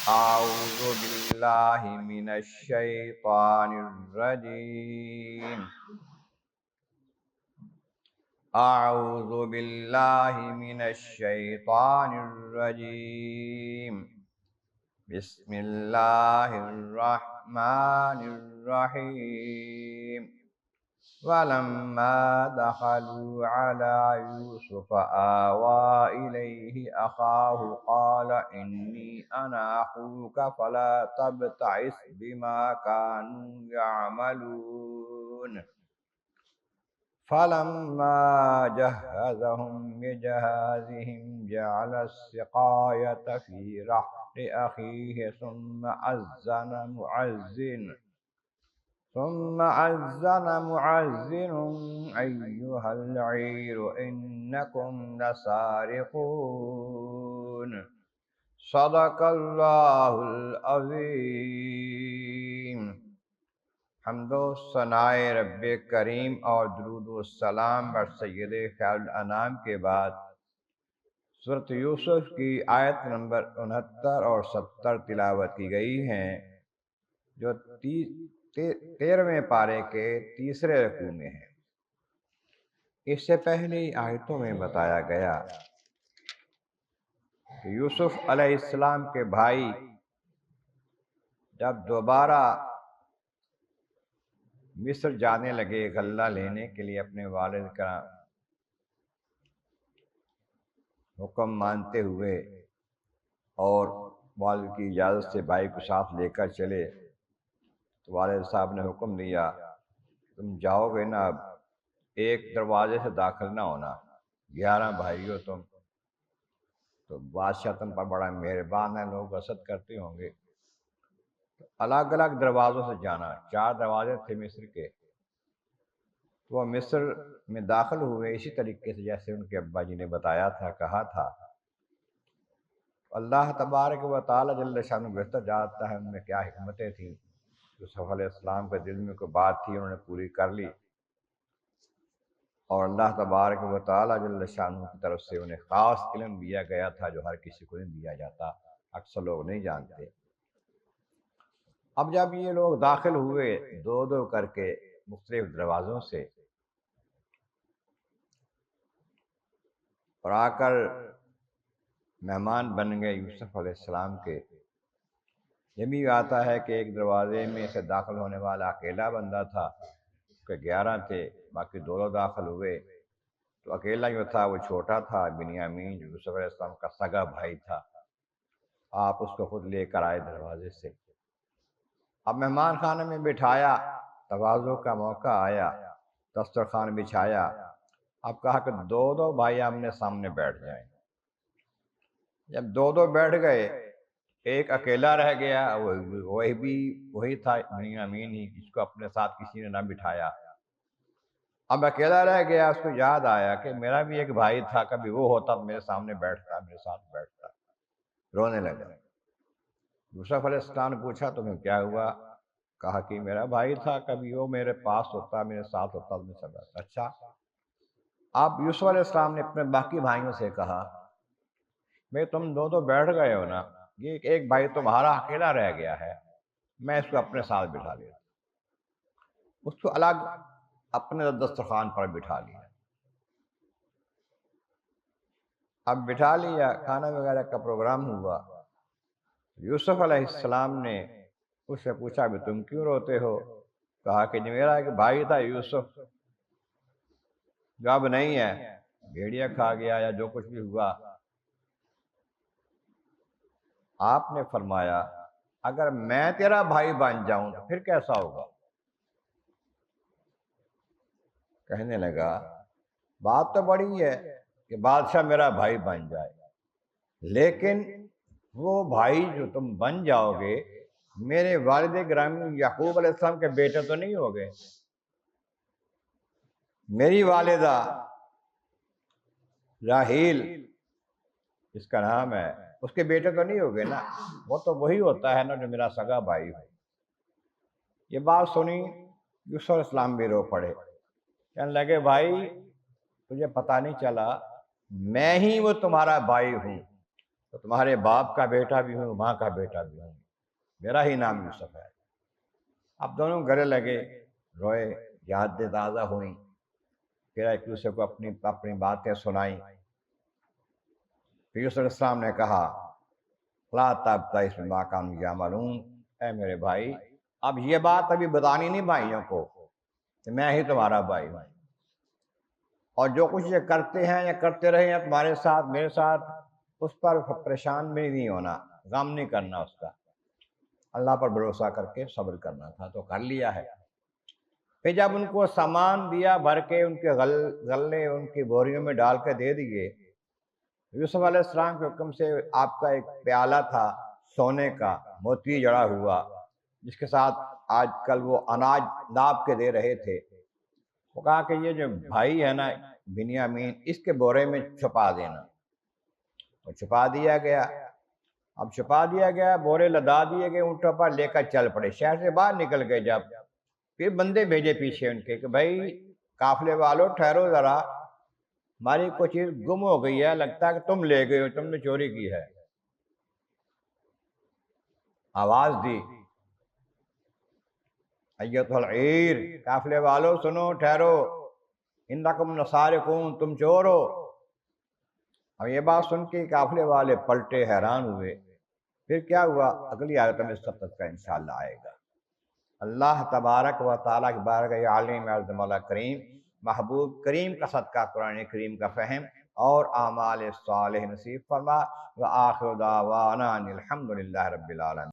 أعوذ بالله من الشيطان الرجيم. أعوذ بالله من الشيطان الرجيم. بسم الله الرحمن الرحيم. ولما دخلوا على يوسف آوى إليه أخاه قال إني أنا أخوك فلا تبتئس بما كانوا يعملون. فلما جهزهم بجهازهم جعل السقاية في رحل أخيه ثم أذن معذن أيها العير إنكم لسارقون. صدق الله العظیم. حمد و ثناء رب کریم اور درود و السلام بر سید خیر الانام کے بعد سورۃ یوسف کی آیت نمبر 69 اور 70 تلاوت کی گئی ہیں، جو 13ویں پارے کے تیسرے رکوع میں ہے۔ اس سے پہلی آیتوں میں بتایا گیا کہ یوسف علیہ السلام کے بھائی جب دوبارہ مصر جانے لگے غلہ لینے کے لیے اپنے والد کا حکم مانتے ہوئے اور والد کی اجازت سے بھائی کو ساتھ لے کر چلے، تو والد صاحب نے حکم دیا تم جاؤ گے نا، اب ایک دروازے سے داخل نہ ہونا، 11 بھائی ہو تم، تو بادشاہ تم پر بڑا مہربان ہے، لوگ حسد کرتے ہوں گے، تو الگ الگ دروازوں سے جانا۔ 4 دروازے تھے مصر کے، وہ مصر میں داخل ہوئے اسی طریقے سے جیسے ان کے ابا جی نے بتایا تھا، کہا تھا۔ اللہ تبارک و تعالی جل شانہ بہتر جانتا ہے ان میں کیا حکمتیں تھیں۔ یوسف علیہ السلام کے دل میں کوئی بات تھی، انہوں نے پوری کر لی، اور اللہ تبارک و تعالی جل شانہ کی طرف سے انہیں خاص علم دیا گیا تھا جو ہر کسی کو نہیں دیا جاتا، اکثر لوگ نہیں جانتے۔ اب جب یہ لوگ داخل ہوئے 2 کر کے مختلف دروازوں سے، اور آ کر مہمان بن گئے یوسف علیہ السلام کے۔ یہ بھی آتا ہے کہ ایک دروازے میں سے داخل ہونے والا اکیلا بندہ تھا، کہ 11 تھے، باقی 2 داخل ہوئے، تو اکیلا جو تھا وہ چھوٹا تھا، بنیامین، جو یوسف علیہ السلام کا سگا بھائی تھا۔ آپ اس کو خود لے کر آئے دروازے سے۔ اب مہمان خانے میں بٹھایا، تواضع کا موقع آیا، دسترخوان بچھایا، اب کہا کہ 2 بھائی آمنے سامنے بیٹھ جائیں۔ جب 2 بیٹھ گئے، ایک اکیلا رہ گیا، وہی تھا بنیامین ہی، جس کو اپنے ساتھ کسی نے نہ بٹھایا۔ اب اکیلا رہ گیا، اس کو یاد آیا کہ میرا بھی ایک بھائی تھا، کبھی وہ ہوتا میرے سامنے بیٹھتا، میرے ساتھ بیٹھتا۔ رونے لگا۔ یوسف علیہ السلام نے پوچھا تمہیں کیا ہوا؟ کہا کہ میرا بھائی تھا، کبھی وہ میرے پاس ہوتا، میرے ساتھ ہوتا، میں سب بیٹھتا۔ اچھا، اب یوسف علیہ السلام نے اپنے باقی بھائیوں سے کہا بھئی تم 2 بیٹھ گئے ہو نا، یہ ایک بھائی تمہارا اکیلا رہ گیا ہے، میں اس کو اپنے ساتھ بٹھا لیا۔ اس کو الگ اپنے دسترخوان پر بٹھا لیا۔ اب بٹھا لیا، کھانا وغیرہ کا پروگرام ہوا۔ یوسف علیہ السلام نے اس سے پوچھا بھی تم کیوں روتے ہو؟ کہا کہ میرا ایک بھائی تھا یوسف، جو اب نہیں ہے، بھیڑیا کھا گیا یا جو کچھ بھی ہوا۔ آپ نے فرمایا اگر میں تیرا بھائی بن جاؤں تو پھر کیسا ہوگا؟ کہنے لگا بات تو بڑی ہے کہ بادشاہ میرا بھائی بن جائے، لیکن وہ بھائی جو تم بن جاؤ گے میرے والد گرامی یعقوب علیہ السلام کے بیٹے تو نہیں ہوگے، میری والدہ راحیل اس کا نام ہے، اس کے بیٹے تو نہیں ہوگے نا، وہ تو وہی ہوتا ہے نا جو میرا سگا بھائی ہو۔ یہ بات سنی یوسف علیہ السلام بھی رو پڑے، کہنے لگے بھائی تجھے پتہ نہیں چلا میں ہی وہ تمہارا بھائی ہوں، تو تمہارے باپ کا بیٹا بھی ہوں، ماں کا بیٹا بھی ہوں، میرا ہی نام یوسف ہے۔ اب دونوں گلے لگے، روئے، یادیں تازہ ہوئیں، پھر ایک دوسرے کو اپنی باتیں سنائیں۔ پھر یوسف علیہ السلام نے کہا لا تبتئس بما كانوا يعملون، اے میرے بھائی اب یہ بات ابھی بتانی نہیں بھائیوں کو کہ میں ہی تمہارا بھائی ہوں، اور جو کچھ یہ کرتے ہیں یا کرتے رہے ہیں تمہارے ساتھ میرے ساتھ، اس پر پریشان بھی نہیں ہونا، غم نہیں کرنا اس کا، اللہ پر بھروسہ کر کے صبر کرنا تھا تو کر لیا ہے۔ پھر جب ان کو سامان دیا بھر کے، ان کے غلے ان کی بوریوں میں ڈال کے دے دیے، یوسف علیہ السلام کے حکم سے آپ کا ایک پیالہ تھا سونے کا موتی جڑا ہوا، جس کے ساتھ آج کل وہ اناج ناپ کے دے رہے تھے، وہ کہا کہ یہ جو بھائی ہے نا بنیامین، اس کے بورے میں چھپا دینا۔ وہ چھپا دیا گیا۔ اب چھپا دیا گیا، بورے لدا دیے گئے اونٹوں پر، لے کر چل پڑے، شہر سے باہر نکل گئے۔ جب پھر بندے بھیجے پیچھے ان کے کہ بھائی قافلے والوں ٹھہرو ذرا، ہماری کوئی چیز گم ہو گئی ہے، لگتا ہے کہ تم لے گئے ہو، تم نے چوری کی ہے۔ آواز دی ایتھا العیر، قافلے والوں سنو، ٹھہرو، انکم لسارقون، تم چور ہو۔ اب یہ بات سن کے قافلے والے پلٹے، حیران ہوئے۔ پھر کیا ہوا اگلی آیت میں سب تک کا انشاءاللہ آئے گا۔ اللہ تبارک و تعالیٰ کی بارگاہ یہ عالم اعظم مولا کریم، محبوب کریم کا صدقہ قرآن کریم کا فہم اور اعمال صالح نصیب فرما۔ وآخر دعوانا ان الحمد للہ رب العالمین۔